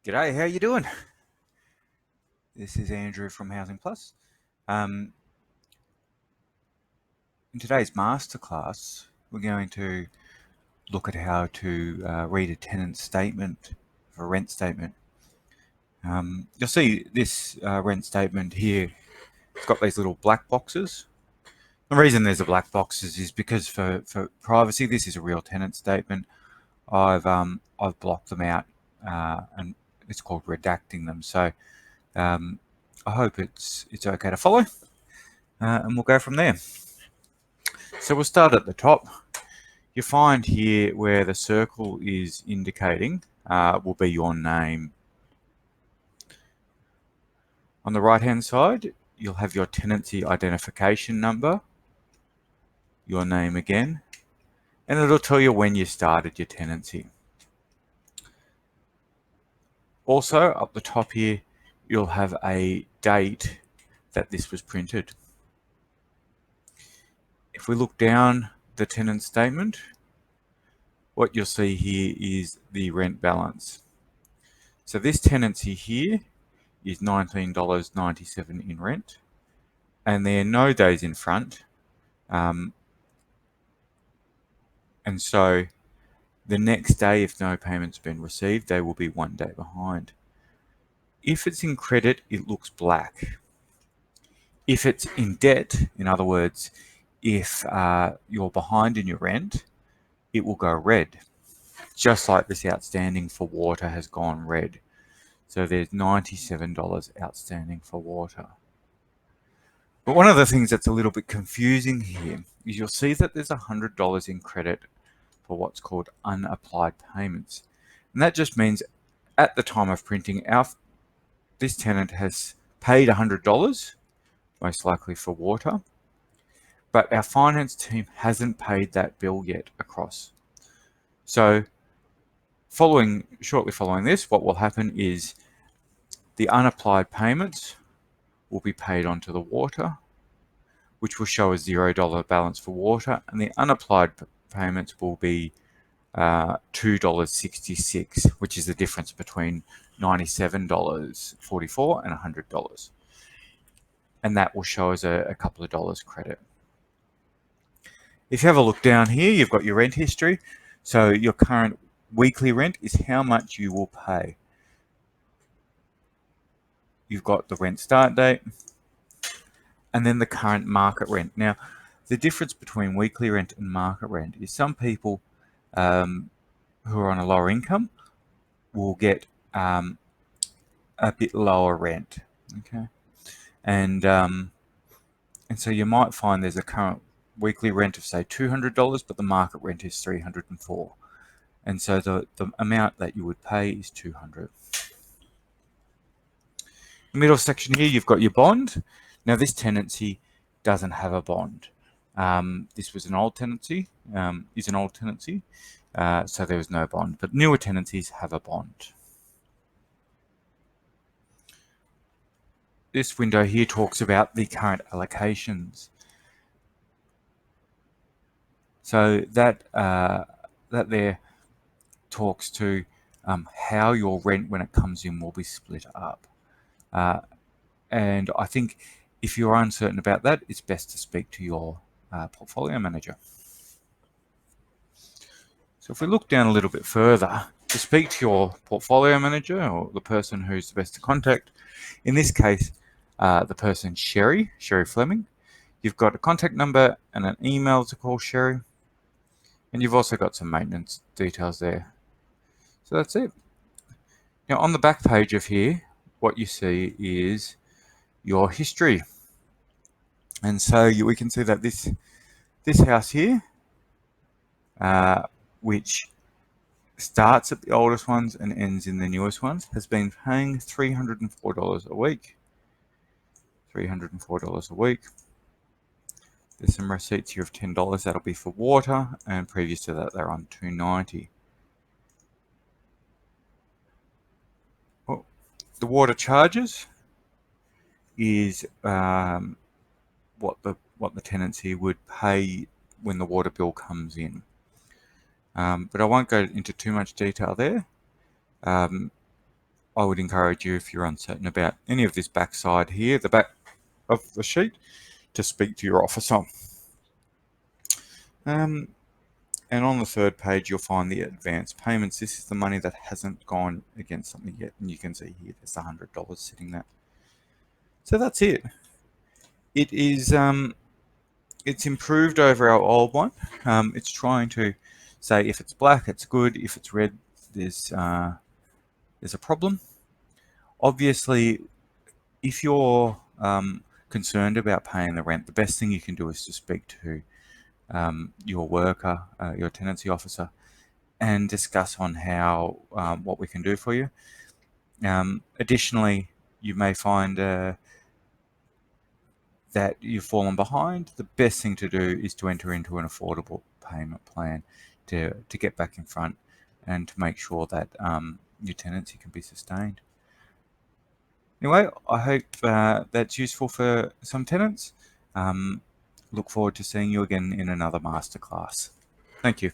G'day, how you doing? This is Andrew from Housing Plus. In today's masterclass, we're going to look at how to read a tenant statement, a rent statement. You'll see this rent statement here. It's got these little black boxes. The reason there's a black boxes is because for privacy, this is a real tenant statement. I've blocked them out, and it's called redacting them. So I hope it's okay to follow, and we'll go from there. So we'll start at the top. You find here where the circle is indicating will be your name. On the right hand side, you'll have your tenancy identification number, your name again, and it'll tell you when you started your tenancy. Also, up the top here, you'll have a date that this was printed. If we look down the tenant statement, what you'll see here is the rent balance. So this tenancy here is $19.97 in rent, and there are no days in front. And so the next day, if no payment's been received, they will be 1 day behind. If it's in credit, it looks black. If it's in debt, in other words, if you're behind in your rent, it will go red, just like this outstanding for water has gone red. So there's $97 outstanding for water. But one of the things that's a little bit confusing here is you'll see that there's $100 in credit for what's called unapplied payments. And that just means at the time of printing, this tenant has paid $100, most likely for water, but our finance team hasn't paid that bill yet across. So shortly following this, what will happen is the unapplied payments will be paid onto the water, which will show a $0 balance for water, and the unapplied payments will be $2.66, which is the difference between $97.44 and $100. And that will show as a couple of dollars credit. If you have a look down here, you've got your rent history. So your current weekly rent is how much you will pay. You've got the rent start date, and then the current market rent. Now, the difference between weekly rent and market rent is some people who are on a lower income will get a bit lower rent, okay? And so you might find there's a current weekly rent of say $200, but the market rent is $304, and so the amount that you would pay is $200. The middle section here, you've got your bond. Now this tenancy doesn't have a bond. This was an old tenancy, so there was no bond, but newer tenancies have a bond. This window here talks about the current allocations. So that there talks to how your rent when it comes in will be split up. And I think if you're uncertain about that, it's best to speak to your portfolio manager. So if we look down a little bit further, to speak to your portfolio manager or the person who's the best to contact, in this case, the person Sherry Fleming, you've got a contact number and an email to call Sherry, and you've also got some maintenance details there. So that's it. Now on the back page of here, what you see is your history. And so we can see that this house here, which starts at the oldest ones and ends in the newest ones, has been paying $304 a week. $304 a week. There's some receipts here of $10. That'll be for water, and previous to that, they're on $290. Well, the water charges is what the tenancy would pay when the water bill comes in. But I won't go into too much detail there. I would encourage you, if you're uncertain about any of this backside here, the back of the sheet, to speak to your officer. And on the third page, you'll find the advance payments. This is the money that hasn't gone against something yet. And you can see here, there's $100 sitting there. So that's it. It is, it's improved over our old one. It's trying to say if it's black, it's good. If it's red, there's a problem. Obviously, if you're concerned about paying the rent, the best thing you can do is to speak to your worker, your tenancy officer, and discuss on how what we can do for you. Additionally, you may find that you've fallen behind. The best thing to do is to enter into an affordable payment plan to get back in front and to make sure that your tenancy can be sustained. Anyway, I hope that's useful for some tenants. Look forward to seeing you again in another masterclass. Thank you.